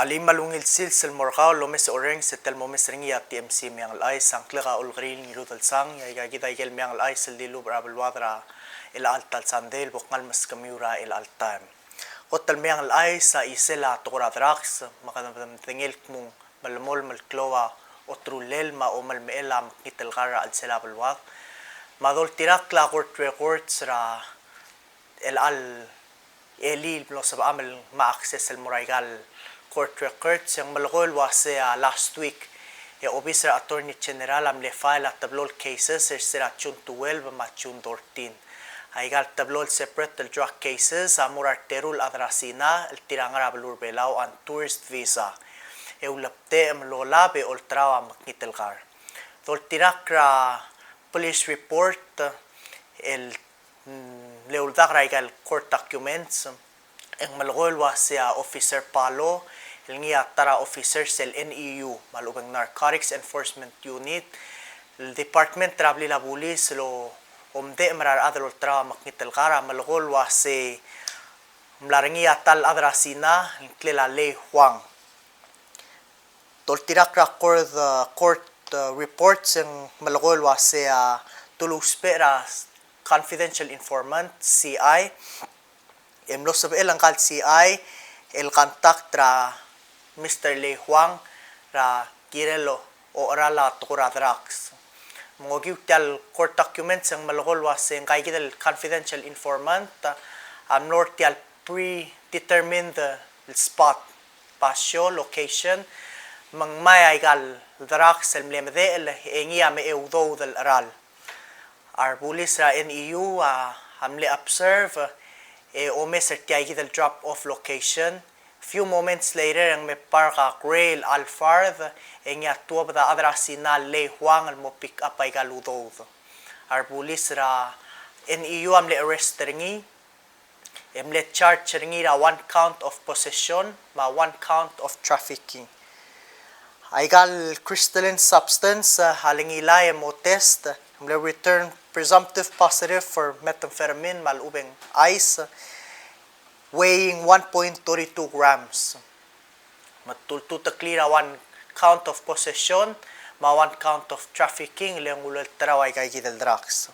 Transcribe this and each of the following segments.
alim malungil sil sel morgao lomes oreng setel momes ringi at TMC Meang alay sang klika Olkeriil Ngirudelsang ya kita igel Meang alay sel dilu brabel wadra ila altal sandel bokngal mas kamiura ila altam hotel Meang alay sa isela tokora drax makadam tingil mung malmol malklowa otrulel ma o malmeela makitel gara al sela belwad madol tirak la court records ra el al elil plus sa amal ma-access el moraigal court records yang malgol wase last week e officer attorney general am le file at tablol cases sera chun 12 ma chun 14 aigal tablol separate el drug cases amur arterul adrasina el tirangara belur belau an tourist visa e ulapte am lola be ultrawa maknitel gar dol tirakra police report el leuldak raigal court documents ang malgol wase officer Palau el ngia tara officers el NEU malubang Narcotics Enforcement Unit el Department Trabli la Police lo omde marar adal ultra maknitel gara malgol wase mlarangi atal adrasina klela le Huang toltirakra court reports ang malgol wase tuluspera confidential informant CI emlo sabi elang kal CI el contact ra Mr. Le Huang ra Ngirudelsang o orala tukura drugs mogiw tal court documents ang malgol wase ang kay el confidential informant am north tal predetermined spot pasyo location mang may gal drugs el mlemde el engia me eudo del aral our police ra NEU amle observe e omeser tiagi del drop off location few moments later ang may parka Olkeriil alfarth engya tuwa da adrasina Le Huang al mo pick up ay galudod our police ra NEU amle arrest ringi emle charge ringi ra 1 count of possession ma 1 count of trafficking ay gal crystalline substance halingila mo test amle return presumptive positive for methamphetamine malubeng ice weighing 1.32 grams. Matultuta clear 1 count of possession, ma 1 count of trafficking, leng ulal taraway kay kidal drugs.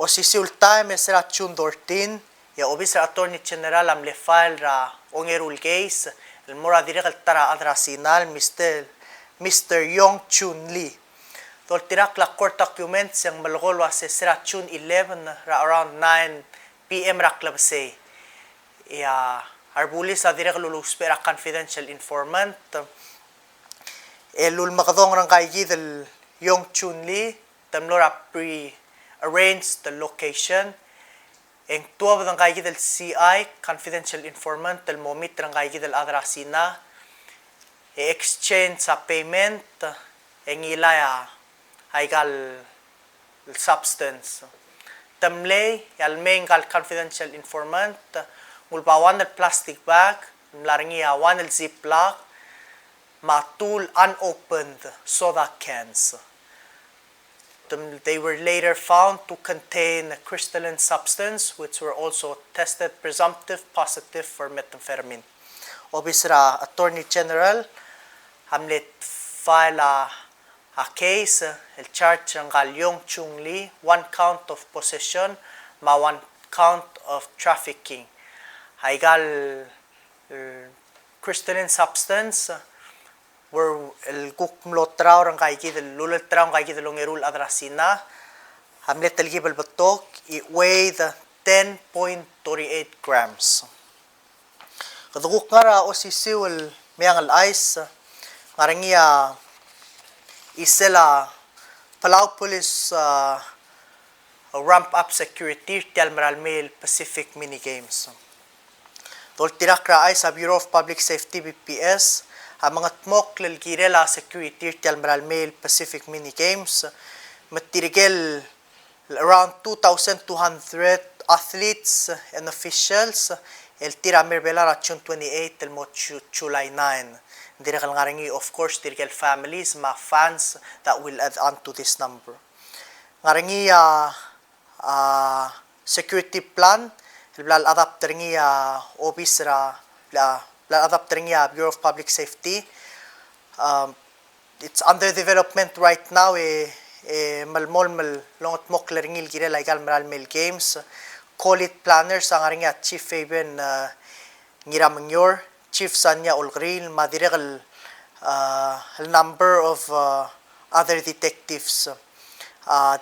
O sisul time esra chun 14, ya obisra attorney general am le file ra Ngirudelsang case, el mora direct tara adrasinal Mr. Yong Chun Lee. Tol tirak la court documents yang malgol was esra chun 11 ra around 9 PM ra klabse. Ya arbuli sa direk lulus pera confidential informant elul makadong rang kay del Yong Chun Lee tamlora pre-arranged the location eng tuwa ng kay del CI confidential informant del momit rang kay del adrasina exchange sa payment eng ilaya ay gal substance tamlay yalmeng kal confidential informant mulpa one plastic bag, mlaringi one ziplock, matul unopened soda cans. They were later found to contain a crystalline substance which were also tested presumptive positive for methamphetamine. Obisra Attorney General hamlet file a case el charge ng Yong Chun Lee 1 count of possession ma 1 count of trafficking. Haigal crystalline substance were el gukmlotraw rang kay kidel lulultraw kay kidel Ngirudelsang adrasina hamlet el gibel batok it weighed 10.38 grams kaduguk ngara o sisiwel Meang ice ngarangia isela Palau police ramp up security tial maral mail Pacific mini games tol tirakra ay sa Bureau of Public Safety BPS ang mga tmok lalgirela security tial maral mail Pacific mini games matirigel around 2,200 athletes and officials el tira mirbelara June 28 el mo July 9 dirikal ngarangi of course dirigel families ma fans that will add on to this number ngarangi security plan البلال أضبط ترنيا أوبيسرا لا adaptering ya Bureau of Public Safety. It's under development right now. Malmol longot mokleringil gire laigal maral mail games. Call it planners ang aring Chief Fabian Ngirudelsang, Chief Sanya Olkeriil, madiregal number of other detectives.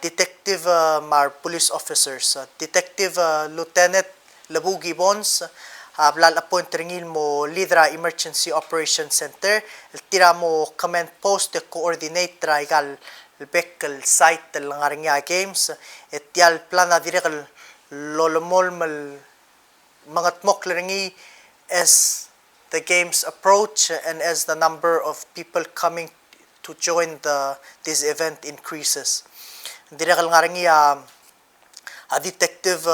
Detective mar police officers. Detective Lieutenant Labugi Bons, blal appoint ringil mo Lidra Emergency Operation Center, tira mo command post coordinate raigal bekal site lang aring games, yal plana direkal lolomol mal mangat mokleringi as the games approach and as the number of people coming to join this event increases. Direkal nga rin Detective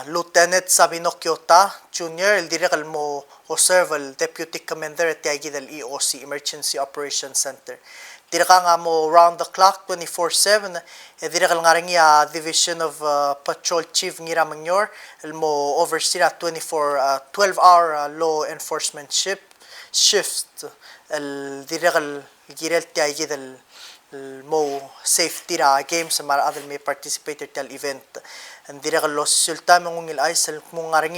Lieutenant Sabino Kyota Jr. Direkal mo observe Deputy Commander at del EOC Emergency Operations Center. Direkal nga mo round the clock 24/7. Direkal nga rin Division of Patrol Chief Ngirudelsang mo oversee 12-hour law enforcement shift. Direkal girel del mo safety ra games sa mara other may participated tal event. And direkal lo sulta mongil ay sel mong nga rin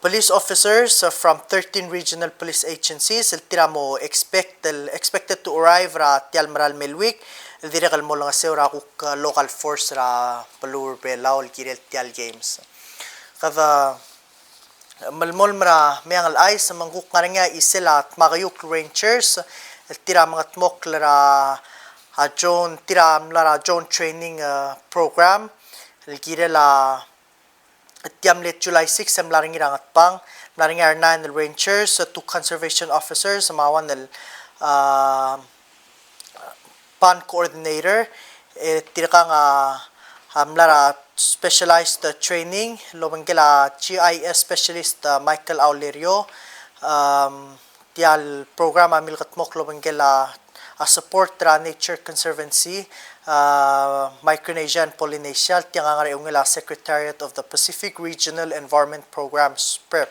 police officers from 13 regional police agencies tira mo expected to arrive ra tial maral melweek direkal mo lang seura kuk local force ra Palau girel tial games kada malmol mara Meang sa mangkuk nga isela at makayuk rangers tira mga tmok lara John tira lara John training program girela at yamlet July 6 am laring irang at pang laring 9 rangers 2 conservation officers mawan pan coordinator tirka nga lara specialized training lobangela GIS specialist Michael Aulerio tial programa milkatmok lobangela support tra Nature Conservancy Micronesia and Polynesia tiang nga ungela Secretariat of the Pacific Regional Environment Programs PREP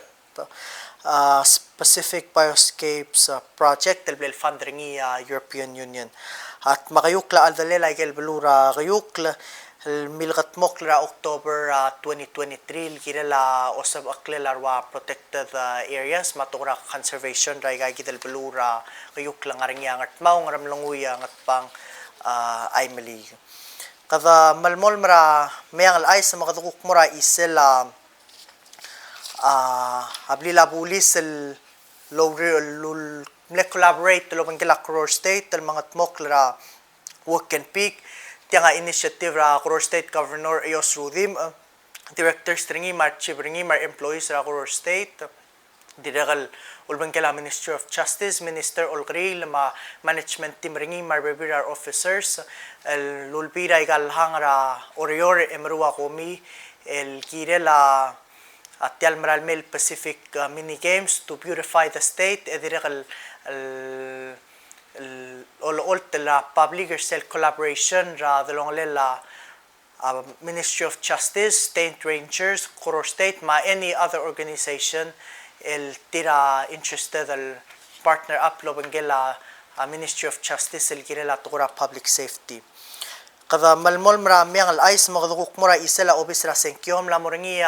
Pacific Bioscapes Project del funding European Union at makayukla aldalela igel belura kayukla milkatmok la October 2023 girela osab aklelarwa protected areas matura conservation raiga gidel belura kayukla ngaring at maung ramlanguya ngat pang ay mali kada malmol mara Meang sa makadukuk mura isela ablila bulis el low collaborate lo bangela Crore State el mga tmok la work and peak tiang initiative ra Crore State Governor Eos Rudim directors ringi mar chief ringi mar employees ra Crore State direkal ulbangela Ministry of Justice Minister Olkeriil ma management team ringi mar bebirar officers el lulpira igal hangra orior emrua komi el girela at Maral Mail Pacific mini games to beautify the state direkal all la public cell collaboration ra dalong lela Ministry of Justice, State Rangers, Crore State, ma any other organization el tira interested el partner up lo bangela Ministry of Justice el girela tukura public safety. Kada malmol mara Meang magdukuk mura isela obis ra senkyom la moringi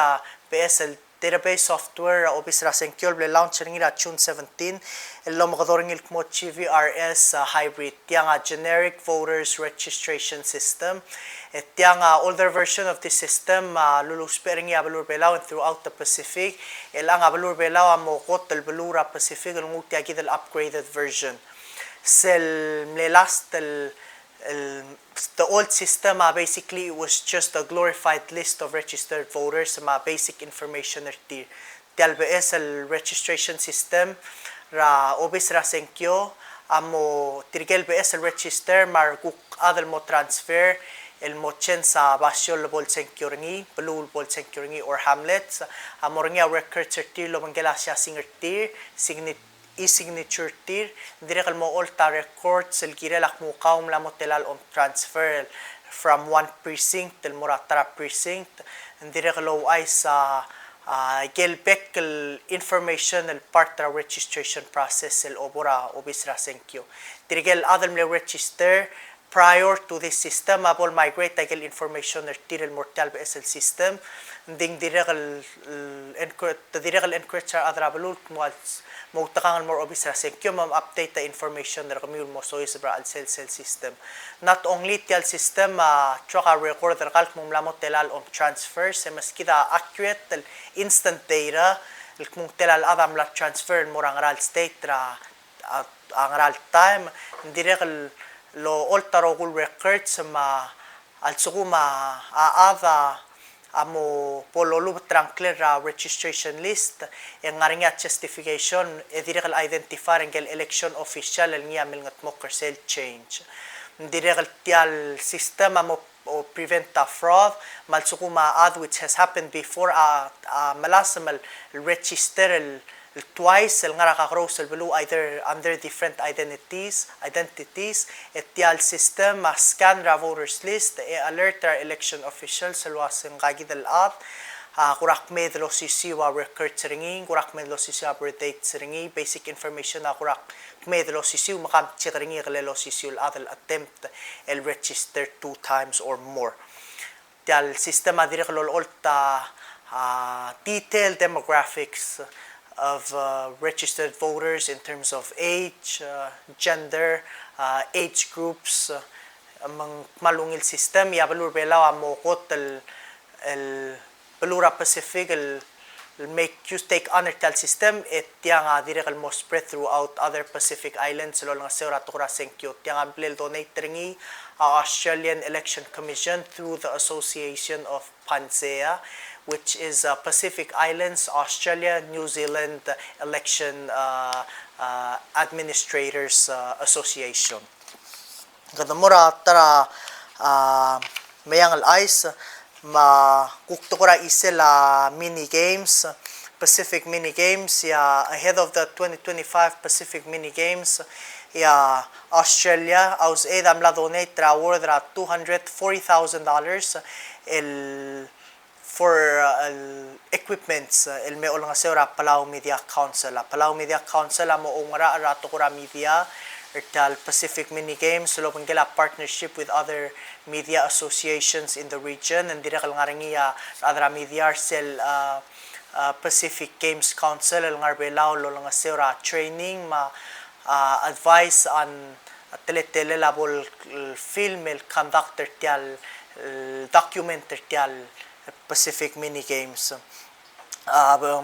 PS el database software obis ra senkyol ble launch ringira June 17 el lo magdoring il mo GVRS hybrid tiang generic voters registration system tiang older version of this system lulus pering balur belaw throughout the Pacific el ang balur belaw mo kot el balura Pacific el nguti agid el upgraded version sel last the old system basically was just a glorified list of registered voters basic information erti TLBS el registration system ra obis ra senkyo amo tirgel BS el register mar kuk adel mo transfer el mo chen sa basyo bol senkyo ringi belul bol senkyo ringi or hamlets amo ringi records erti lo mangela siya singertir e-signature tir direkal mo alta records el girelak mo kaum la motelal on transfer from one precinct el moratara precinct ndire lo ay sa gelbek information part of registration process obora obisra senkyo dirigel adam le register prior to this system abol migrate tagel information tirel mortal BSL system ding dirigel encryptor adra balul mo takangan more obisra senkyo mam update the information na kami mo so is bra al cell system not only tel system troka record the kalk mong lamot telal on transfer se maskida accurate instant data kung telal adam la transfer mo rangaral state ra angaral time direct lo oltarogul records ma al suguma aava amo pololu trankler registration list yang ngaringa justification direct identify ngel election official ngia mil ngat mo cell change direct tial system amo or prevent the fraud malsukuma ad which has happened before malasamal register twice el ngara kakros el belu either under different identities etial system scan voters list alert our election officials was ngagid al ad kurak med lo sisiwa record ringi kurak med lo sisiwa date ringi basic information kurak med lo sisiw makam ringi lo sisiw al attempt el register 2 times or more tial sistema direk lo olta detailed demographics of registered voters in terms of age, gender, age groups, among malungil system ya balur belaw amokot el balura Pacific el make use take honor tal system et yang direct al most spread throughout other Pacific islands lo nga sera tora senkyo yang blel donate ringi Australian Election Commission through the Association of Pansea, which is Pacific Islands, Australia, New Zealand Election Administrators Association. Kadamura tara Meang al-Ice ma kuktukura isela mini games, Pacific mini games, ahead of the 2025 Pacific mini games. Australia aus edam la donate award $240,000 for equipments el me olanga sera Palau Media Council mo ongara rato kura media ertal Pacific mini games lo pengela partnership with other media associations in the region and direct ngaringia adra media sel Pacific Games Council el ngarbelao lo nga sera training ma advice on teletele labol film el conductor tial documenter tial Pacific mini games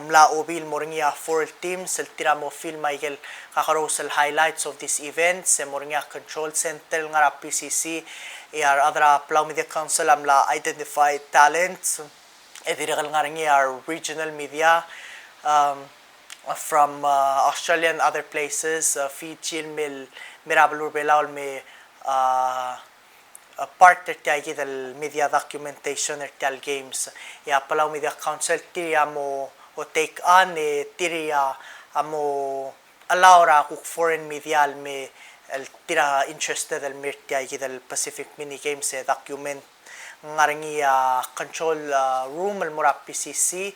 mla obil moringia for teams el tiramo film Michael kakarosel highlights of this event se moringia control center ngara PCC ar adra Palau Media Council amla identify talents ediregal ngaringia regional media from Australia and other places Fiji mil mirabalur belaul me part tertiagi del media documentation tertial games ya Palau Media Council tiria mo o take on tiria amo alaura kuk foreign media me el tira interested el mirtiagi del Pacific mini games document ngaringi control room el mura PCC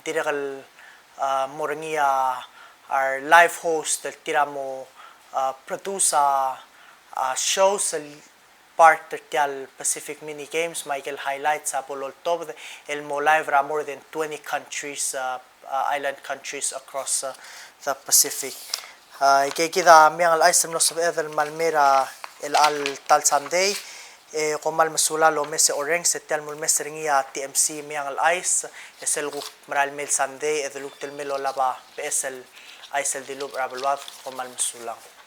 diragal moringi our live host el tiramo produce shows part tertial Pacific mini games Michael highlights apolol top el mo live ra more than 20 countries island countries across the Pacific kaya Meang al-Ice lo sa el malmera el al tal Sunday komal masula lo mese oreng setel mul mese ringia TMC Meang al-Ice esel maral mel Sunday eduluk tel melo laba PSL Aisel dilub rabalwat komal masulang